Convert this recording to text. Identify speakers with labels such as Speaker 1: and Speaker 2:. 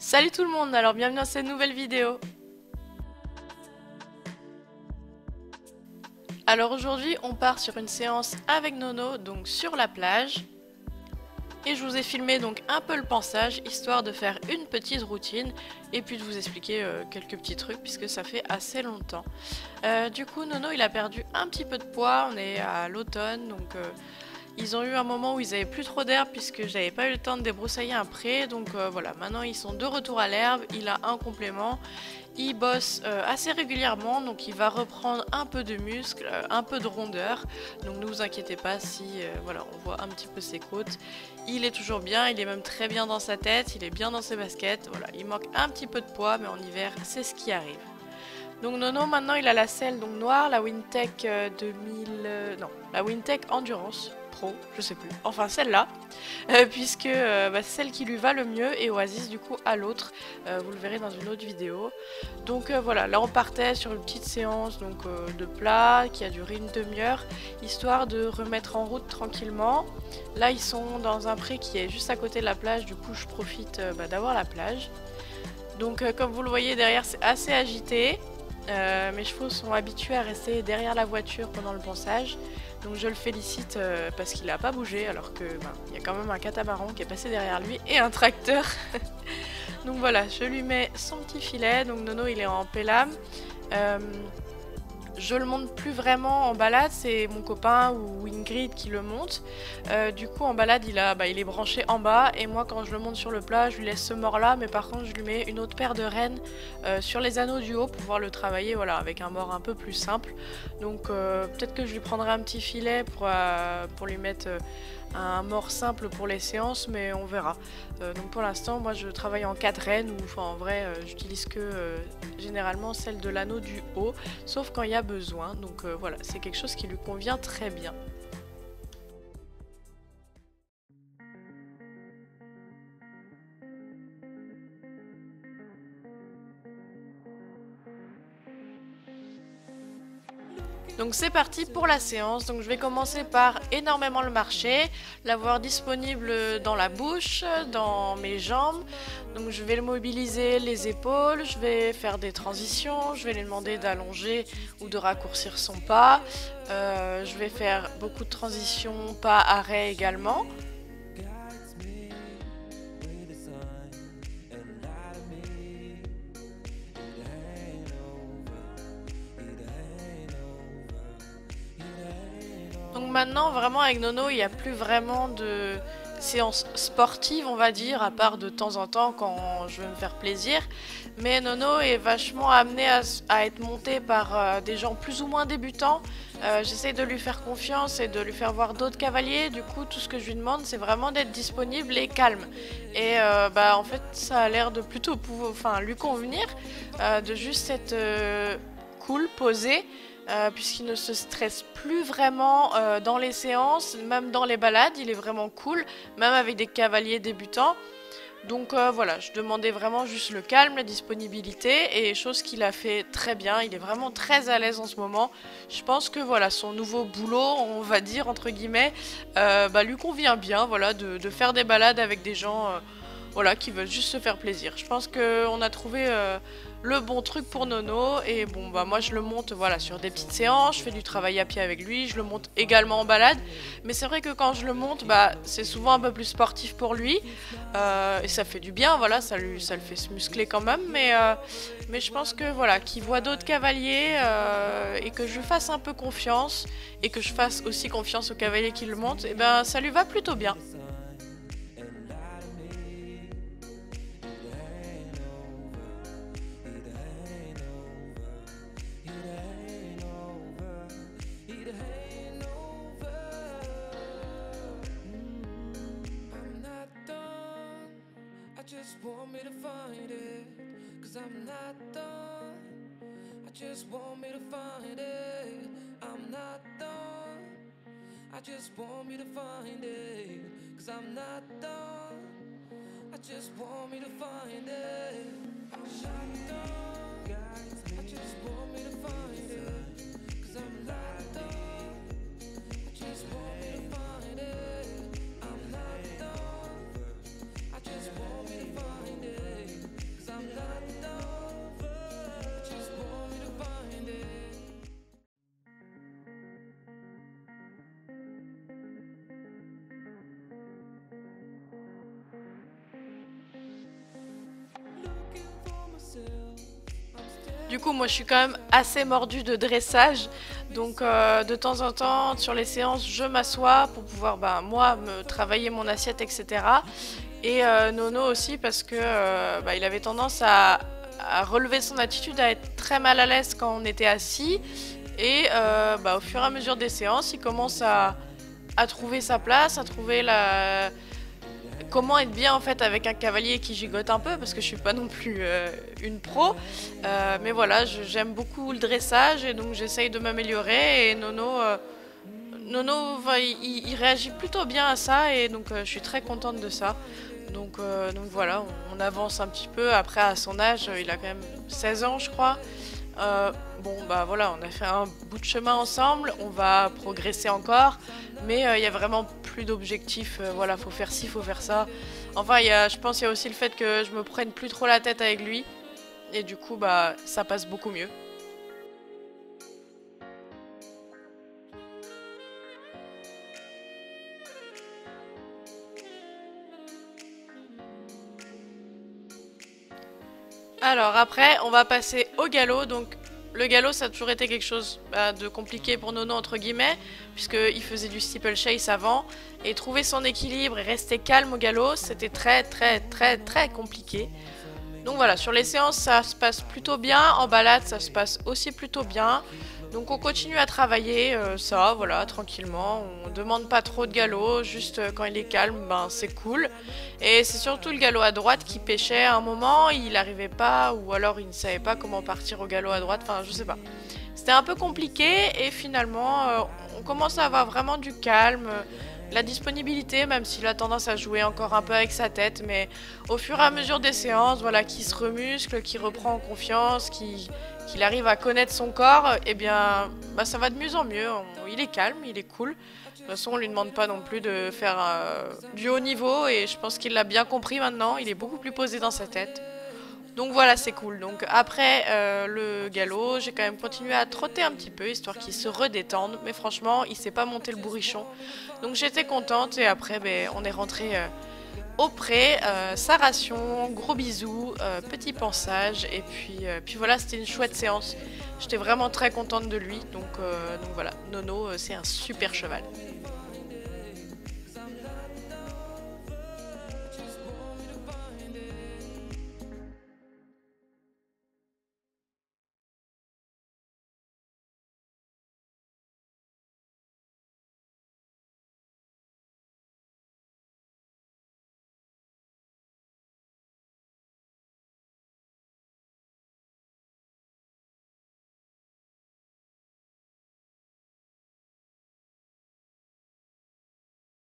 Speaker 1: Salut tout le monde, alors bienvenue dans cette nouvelle vidéo. Alors aujourd'hui on part sur une séance avec Nono, donc sur la plage. Et je vous ai filmé donc un peu le pansage, histoire de faire une petite routine et puis de vous expliquer quelques petits trucs puisque ça fait assez longtemps. Du coup Nono il a perdu un petit peu de poids, on est à l'automne donc... Ils ont eu un moment où ils avaient plus trop d'herbe puisque j'avais pas eu le temps de débroussailler un pré. Donc voilà, maintenant ils sont de retour à l'herbe. Il a un complément. Il bosse assez régulièrement, donc il va reprendre un peu de muscle, un peu de rondeur. Donc ne vous inquiétez pas si voilà, on voit un petit peu ses côtes. Il est toujours bien, il est même très bien dans sa tête, il est bien dans ses baskets. Voilà, il manque un petit peu de poids, mais en hiver, c'est ce qui arrive. Donc Nono maintenant il a la selle donc noire, la Wintech 2000... non, la Wintech Endurance Pro, je sais plus. Enfin celle-là, puisque c'est celle qui lui va le mieux et Oasis du coup à l'autre. Vous le verrez dans une autre vidéo. Donc voilà, là on partait sur une petite séance donc, de plat qui a duré une demi-heure, histoire de remettre en route tranquillement. Là ils sont dans un pré qui est juste à côté de la plage, du coup je profite d'avoir la plage. Donc comme vous le voyez derrière c'est assez agité. Mes chevaux sont habitués à rester derrière la voiture pendant le pansage, donc je le félicite parce qu'il n'a pas bougé alors que y a quand même un catamaran qui est passé derrière lui et un tracteur. Donc voilà, je lui mets son petit filet, donc Nono il est en pélame. Je le monte plus vraiment en balade, c'est mon copain ou Ingrid qui le monte. Du coup en balade il est branché en bas et moi quand je le monte sur le plat je lui laisse ce mort là, mais par contre je lui mets une autre paire de rênes sur les anneaux du haut pour pouvoir le travailler voilà, avec un mort un peu plus simple. Donc peut-être que je lui prendrai un petit filet pour lui mettre un mort simple pour les séances, mais on verra. Donc pour l'instant moi je travaille en 4 rênes, ou enfin en vrai j'utilise que généralement celle de l'anneau du haut, sauf quand il y a besoin, donc voilà, c'est quelque chose qui lui convient très bien. Donc c'est parti pour la séance, donc je vais commencer par énormément le marcher, l'avoir disponible dans la bouche, dans mes jambes, donc je vais le mobiliser les épaules, je vais faire des transitions, je vais lui demander d'allonger ou de raccourcir son pas, je vais faire beaucoup de transitions, pas arrêt également. Donc maintenant vraiment avec Nono il n'y a plus vraiment de séance sportive on va dire, à part de temps en temps quand je veux me faire plaisir. Mais Nono est vachement amené à être monté par des gens plus ou moins débutants. J'essaie de lui faire confiance et de lui faire voir d'autres cavaliers. Du coup tout ce que je lui demande c'est vraiment d'être disponible et calme. Et en fait ça a l'air de plutôt lui convenir, de juste être cool, posé. Puisqu'il ne se stresse plus vraiment dans les séances, même dans les balades, il est vraiment cool, même avec des cavaliers débutants. Donc voilà, je demandais vraiment juste le calme, la disponibilité, et chose qu'il a fait très bien, il est vraiment très à l'aise en ce moment. Je pense que voilà, son nouveau boulot, on va dire entre guillemets, lui convient bien, voilà, de faire des balades avec des gens voilà, qui veulent juste se faire plaisir. Je pense qu'on a trouvé le bon truc pour Nono, et bon moi je le monte voilà, sur des petites séances, je fais du travail à pied avec lui, je le monte également en balade, mais c'est vrai que quand je le monte, c'est souvent un peu plus sportif pour lui, et ça fait du bien, voilà, ça le fait se muscler quand même, mais je pense que voilà, qu'il voit d'autres cavaliers et que je lui fasse un peu confiance, et que je fasse aussi confiance aux cavaliers qui le montent, et ça lui va plutôt bien.
Speaker 2: Just want me to find it, 'cause I'm not done. I just want me to find it. I'm not done. I just want me to find it, 'cause I'm not done. I just want me to find it. I'm not done. I just want me to find it, 'cause I'm not done. I just want me to find it. I'm not done. I just want me to find it.
Speaker 1: Du coup, moi, je suis quand même assez mordue de dressage. Donc, de temps en temps, sur les séances, je m'assois pour pouvoir, bah, moi, me travailler mon assiette, etc. Et Nono aussi, parce que bah, il avait tendance à relever son attitude, à être très mal à l'aise quand on était assis. Et bah, au fur et à mesure des séances, il commence à trouver sa place, à trouver comment être bien en fait avec un cavalier qui gigote un peu, parce que je suis pas non plus une pro. Mais voilà, j'aime beaucoup le dressage et donc j'essaye de m'améliorer. Et Nono il réagit plutôt bien à ça et donc je suis très contente de ça. Donc voilà, on avance un petit peu. Après, à son âge, il a quand même 16 ans, je crois. Bon, bah voilà, on a fait un bout de chemin ensemble, on va progresser encore, mais il y a vraiment plus d'objectifs. Voilà, faut faire ci, faut faire ça. Enfin, je pense qu'il y a aussi le fait que je me prenne plus trop la tête avec lui, et du coup, bah, ça passe beaucoup mieux. Alors après, on va passer au galop. Donc le galop, ça a toujours été quelque chose bah, de compliqué pour Nono entre guillemets, puisqu'il faisait du steeplechase avant, et trouver son équilibre et rester calme au galop, c'était très très très très compliqué. Donc voilà, sur les séances, ça se passe plutôt bien. En balade, ça se passe aussi plutôt bien. Donc on continue à travailler ça, voilà, tranquillement. On demande pas trop de galop, juste quand il est calme, ben c'est cool. Et c'est surtout le galop à droite qui pêchait à un moment, il n'arrivait pas, ou alors il ne savait pas comment partir au galop à droite, enfin je sais pas. C'était un peu compliqué et finalement on commence à avoir vraiment du calme, la disponibilité, même s'il a tendance à jouer encore un peu avec sa tête, mais au fur et à mesure des séances, voilà, qui se remuscle, qui reprend en confiance, qu'il arrive à connaître son corps, eh bien, bah, ça va de mieux en mieux. Il est calme, il est cool. De toute façon, on lui demande pas non plus de faire du haut niveau, et je pense qu'il l'a bien compris maintenant. Il est beaucoup plus posé dans sa tête. Donc voilà, c'est cool. Donc après le galop, j'ai quand même continué à trotter un petit peu, histoire qu'il se redétende. Mais franchement, il s'est pas monté le bourrichon. Donc j'étais contente et après, ben, on est rentré au pré, sa ration, gros bisous, petit pansage. Et puis voilà, c'était une chouette séance. J'étais vraiment très contente de lui. Donc voilà, Nono, c'est un super cheval.